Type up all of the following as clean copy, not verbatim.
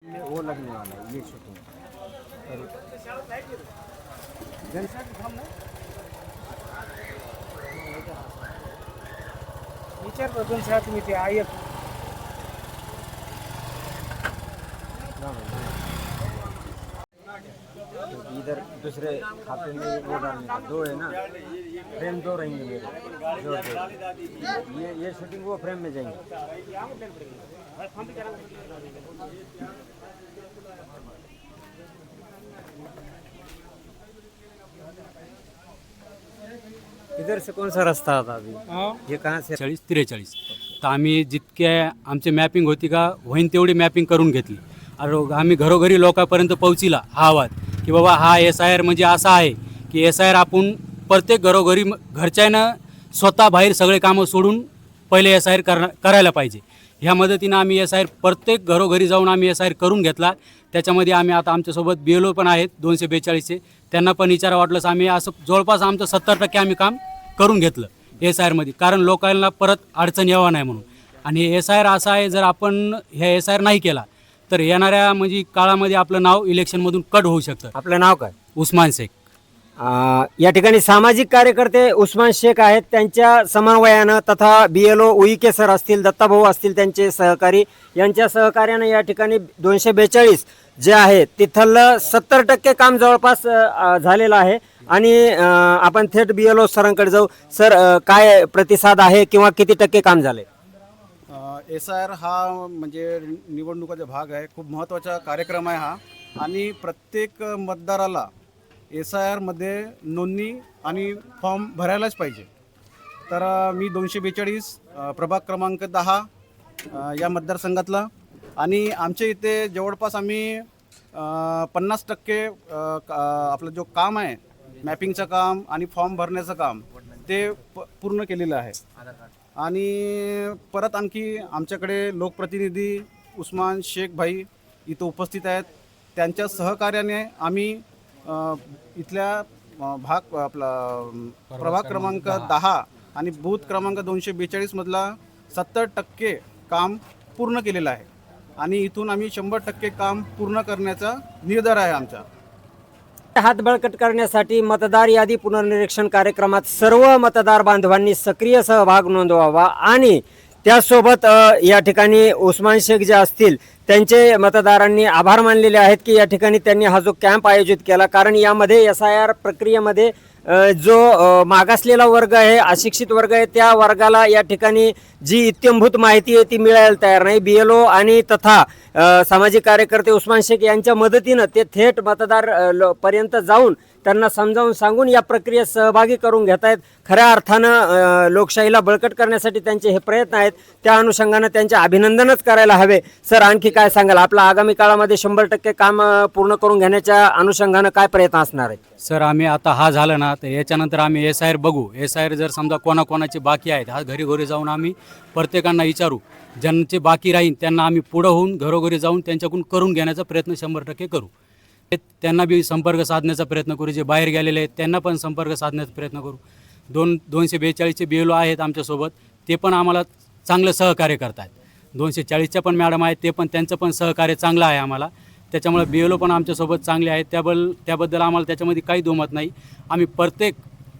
वो लगने वाला है ये शूटिंग विचार बदलून सहा तुम्ही ते आहे इधर दूसरे खाते में वो डालने का दो है ना, फ्रेम दो रहेंगे मेरे दो। ये शूटिंग वो फ्रेम में जाएंगे। इधर से कौन सा रास्ता आता अभी? ये कहाँ से? 43 तर आम्ही जितके आमची मॅपिंग होती का होईन तेवढी मॅपिंग करून घेतली आणि आम्ही घरोघरी लोकांपर्यंत पोहोचिला हा आवाज की बाबा हा SIR म्हणजे असा आहे की SIR आपण प्रत्येक घरोघरी घरच्यानं स्वतः बाहेर सगळे कामं सोडून पहिले SIR करायला पाहिजे। ह्या मदतीनं आम्ही SIR प्रत्येक घरोघरी जाऊन आम्ही SIR करून घेतला। त्याच्यामध्ये आम्ही आता आमच्यासोबत BLO पण आहेत 242चे, त्यांना पण विचारा वाटलंच आम्ही असं जवळपास आमचं 70% आम्ही काम करून घेतलं SIR मध्ये, कारण लोकांना परत अडचण यावं नाही म्हणून। आणि SIR असा आहे जर आपण हे SIR नाही केला तर येणाऱ्या म्हणजे काळामध्ये आपलं नाव इलेक्शनमधून कट होऊ शकतं। आपलं नाव काय? उस्मान शेख। या ठिकाणी सामाजिक कार्यकर्ते उस्मान शेख आहेत, त्यांच्या समन्वयानं तथा BLO उईके सर असतील, दत्ताभाऊ असतील, त्यांचे सहकारी यांच्या सहकार्यानं या ठिकाणी 242 जे आहे तिथलं 70% काम जवळपास झालेलं आहे। आणि आपण थेट BLO सरांकडे जाऊ। सर, काय प्रतिसाद आहे किंवा किती टक्के काम झाले? SIR हा म्हणजे निवडणुकाचा भाग आहे, खूप महत्त्वाचा कार्यक्रम आहे हा। आणि प्रत्येक मतदाराला SIR मध्ये नोंदणी आणि फॉर्म भरायलाच पाहिजे। तर मी 242 प्रभाग क्रमांक 10 या मतदारसंघातला, आणि आमच्या इथे जवळपास आम्ही 50% आपलं जो काम आहे मॅपिंगचं काम आणि फॉर्म भरण्याचं काम ते पूर्ण केलेलं आहे। आणि परत आणखी आमच्याकडे लोकप्रतिनिधी उस्मान शेख भाई इथं उपस्थित आहेत, त्यांच्या सहकार्याने आम्ही इथल्या प्रभाग क्रमांक 10 आणि बूथ क्रमांक 242 मधला 70% काम पूर्ण केलेलं आहे। आणि इथून आम्ही 100% काम पूर्ण करण्याचा निर्धार आहे आमचा। हात बळकट करण्यासाठी मतदार यादी पुनर्निरीक्षण कार्यक्रमात सर्व मतदार बांधवांनी सक्रिय सहभाग नोंदवावा आणि त्यासोबत या ठिकाणी उस्मान शेख जे असतील त्यांचे मतदारांनी आभार मानलेले आहेत की या ठिकाणी त्यांनी हा जो कॅम्प आयोजित केला, कारण यामध्ये SIR प्रक्रियेमध्ये जो मागासलेला वर्ग आहे, अशिक्षित वर्ग आहे, त्या वर्गाला या ठिकाणी जी इत्यंभूत माहिती आहे ती मिळायला तयार नाही। BLO आणि तथा सामाजिक कार्यकर्ते उस्मान शेख यांच्या मदतीनं ते थेट मतदार पर्यंत जाऊन त्यांना समजावून सांगून या प्रक्रियेत सहभागी करून घेत आहेत। खऱ्या अर्थानं लोकशाहीला बळकट करण्यासाठी त्यांचे हे प्रयत्न आहेत, त्या अनुषंगानं त्यांचे अभिनंदनच करायला हवे। सर, आणखी काय सांगाल? आपला आगामी काळामध्ये 100% काम पूर्ण करून घेण्याच्या अनुषंगानं काय प्रयत्न असणार आहे? सर, आम्ही आता हा झालं ना तर याच्यानंतर आम्ही SIR बघू। SIR जर समजा कोणाकोणाचे बाकी आहेत हा घरी घरी जाऊन आम्ही प्रत्येकांना विचारू, ज्यांचे बाकी राहील त्यांना आम्ही पुढं होऊन घरोघरी जाऊन त्यांच्याकडून करून घेण्याचा प्रयत्न 100% करू। त्यांना बी संपर्क साधण्याचा प्रयत्न करू, जे बाहेर गेलेले आहेत त्यांना पण संपर्क साधण्याचा प्रयत्न करू। 242चे BLO आहेत आमच्यासोबत, ते पण आम्हाला चांगलं सहकार्य करतात। 240च्या पण मॅडम आहेत, ते पण त्यांचं पण सहकार्य चांगलं आहे आम्हाला। त्याच्यामुळे BLO पण आमच्यासोबत चांगले आहेत, त्याबद्दल आम्हाला त्याच्यामध्ये काही दुमत नाही। आम्ही प्रत्येक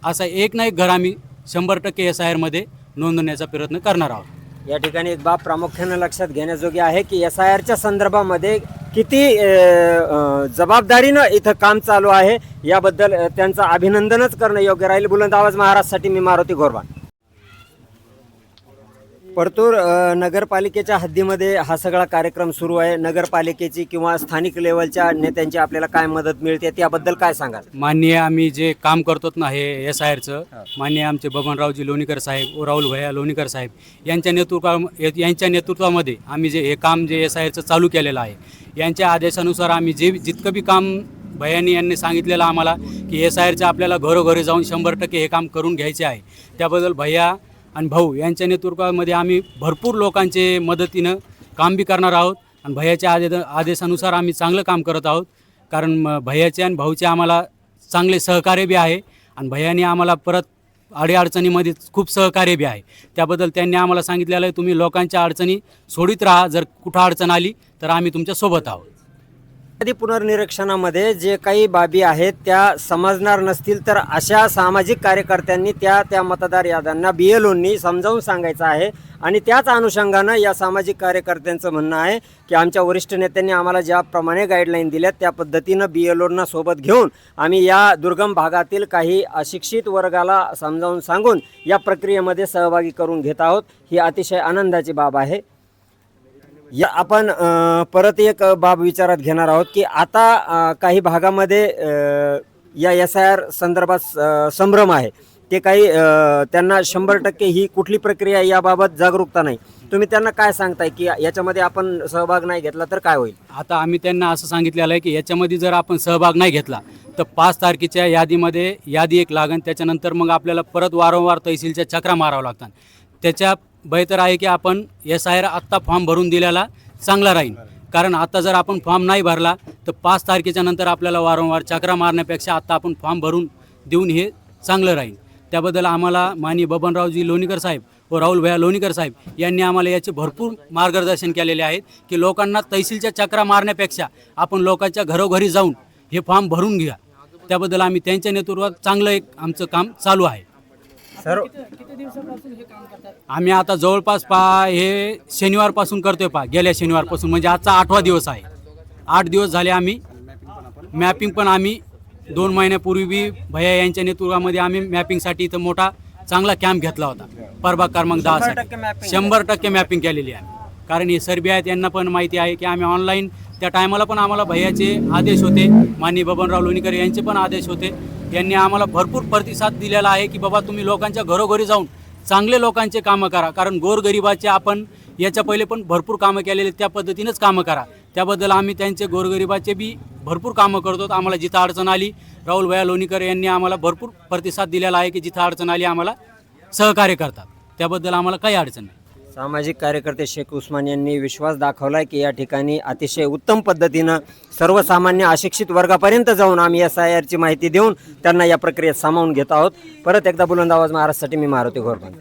असा एक ना एक घर आम्ही 100% SIR मध्ये नोंदवण्याचा प्रयत्न करणार आहोत। या ठिकाणी एक बाब प्रामुख्याने लक्षात घेण्याजोगी आहे की SIRच्या संदर्भामध्ये किती जबाबदारीनं इथं काम चालू आहे, याबद्दल त्यांचं अभिनंदनच करणं योग्य राहील। बुलंद आवाज महाराजसाठी मी मारुती गोरवान। परतूर नगरपालिकेच्या हद्दीमध्ये हा सगळा कार्यक्रम सुरू आहे। नगरपालिकेची किंवा स्थानिक लेवलच्या नेत्यांची आपल्याला काय मदत मिळते त्याबद्दल काय सांगाल? माननीय आम्ही जे काम करतो ना हे SIRचं, माननीय आमचे बबनरावजी लोणीकर साहेब, राहुल भैया लोणीकर साहेब यांच्या नेतृत्वामध्ये आम्ही जे हे काम जे SIRचं चालू केलेलं आहे, यांच्या आदेशानुसार आम्ही जितकं बी काम भैयांनी यांनी सांगितलेलं आम्हाला की SIRचं आपल्याला घरोघरी जाऊन 100% हे काम करून घ्यायचे आहे, त्याबद्दल भैया आणि भाऊ यांच्या नेतृत्वामध्ये आम्ही भरपूर लोकांचे मदतीनं काम बी करणार आहोत। आणि भैयाच्या आदेशानुसार आम्ही चांगलं काम करत आहोत, कारण भैयाचे आणि भाऊचे आम्हाला चांगले सहकार्य बी आहे। आणि भैयाने आम्हाला परत अडीअडचणीमध्ये खूप सहकार्य बी आहे. त्याबद्दल त्यांनी आम्हाला सांगितलेलं आहे तुम्ही लोकांच्या अडचणी सोडित राहा, जर कुठं अडचण आली तर आम्ही तुमच्या सोबत आहोत. यादी पुनर्निरीक्षणामध्ये जे काही बाबी आहेत त्या समजणार नसतील तर अशा सामाजिक कार्यकर्त्यांनी त्या मतदार याद्यांना BLOंनी समजावून सांगायचं आहे. आणि त्याच अनुषंगानं या सामाजिक कार्यकर्त्यांचं म्हणणं आहे की आमच्या वरिष्ठ नेत्यांनी आम्हाला ज्याप्रमाणे गाईडलाईन दिल्यात त्या पद्धतीनं BLOंना सोबत घेऊन आम्ही या दुर्गम भागातील काही अशिक्षित वर्गाला समजावून सांगून या प्रक्रियेमध्ये सहभागी करून घेत आहोत. ही अतिशय आनंदाची बाब आहे. या आपण परत एक बाब विचारात घेणार आहोत की आता काही भागामध्ये या SIR संदर्भात संभ्रम आहे. ते काही त्यांना 100% ही कुठली प्रक्रिया याबाबत जागरूकता नाही. तुम्ही त्यांना काय सांगताय की याच्यामध्ये आपण सहभाग नाही घेतला तर काय होईल? आता आम्ही त्यांना असं सांगितलेलं आहे की याच्यामध्ये जर आपण सहभाग नाही घेतला तर 5 तारखेच्या यादीमध्ये यादी एक लागेल. त्याच्यानंतर मग आपल्याला परत वारंवार तहसीलच्या चक्रा मारावं लागतात. त्याच्या बेहतर आहे की आपण SIR आत्ता फॉर्म भरून दिलेला चांगला राहील. कारण आता जर आपण फॉर्म नाही भरला तर 5 तारखेच्या नंतर आपल्याला वारंवार चक्रा मारण्यापेक्षा आत्ता आपण फॉर्म भरून देऊन हे चांगलं राहील. त्याबद्दल आम्हाला माननीय बबनरावजी लोणीकर साहेब व राहुल भैया लोणीकर साहेब यांनी आम्हाला याचे भरपूर मार्गदर्शन केलेले आहेत की लोकांना तहसीलच्या चक्रा मारण्यापेक्षा आपण लोकांच्या घरोघरी जाऊन हे फॉर्म भरून घ्या. त्याबद्दल आम्ही त्यांच्या नेतृत्वात चांगलं एक आमचं काम चालू आहे. सर आम्ही आता जवळपास हे शनिवारपासून करतोय गेल्या शनिवारपासून म्हणजे आजचा 8वा दिवस आहे. 8 दिवस झाले आम्ही मॅपिंग पण आम्ही 2 महिन्यापूर्वी बी भैया यांच्या नेतृत्वामध्ये आम्ही मॅपिंगसाठी इथं मोठा चांगला कॅम्प घेतला होता. प्रभाग क्रमांक 10 साठी 100% मॅपिंग केलेली आहे. कारण हे सर्वे आहेत यांना पण माहिती आहे की आम्ही ऑनलाईन त्या टायमाला पण आम्हाला भैयाचे आदेश होते, माननीय बबनराव लोणीकर यांचे पण आदेश होते. यांनी आम्हाला भरपूर प्रतिसाद दिलेला आहे की बाबा तुम्ही लोकांच्या घरोघरी जाऊन चांगले लोकांचे कामं करा. कारण गोरगरिबाचे आपण याच्या पहिले पण भरपूर कामं केलेले त्या पद्धतीनेच कामं करा. त्याबद्दल आम्ही त्यांचे गोरगरिबाचे बी भरपूर कामं करतो. आम्हाला जिथं अडचण आली राहुल भैया लोणीकर यांनी आम्हाला भरपूर प्रतिसाद दिलेला आहे की जिथं अडचण आली आम्हाला सहकार्य करतात. त्याबद्दल आम्हाला काही अडचण नाही. सामाजिक कार्यकर्ते शेख उस्मान यांनी विश्वास दाखवला की या ठिकाणी अतिशय उत्तम पद्धतीनं सर्वसामान्य अशिक्षित वर्गापर्यंत जाऊन आम्ही SIRची माहिती देऊन त्यांना या प्रक्रियेत सामावून घेत आहोत. परत एकदा बुलंद आवाज महाराष्ट्रासाठी मी मारुती घोरपंत.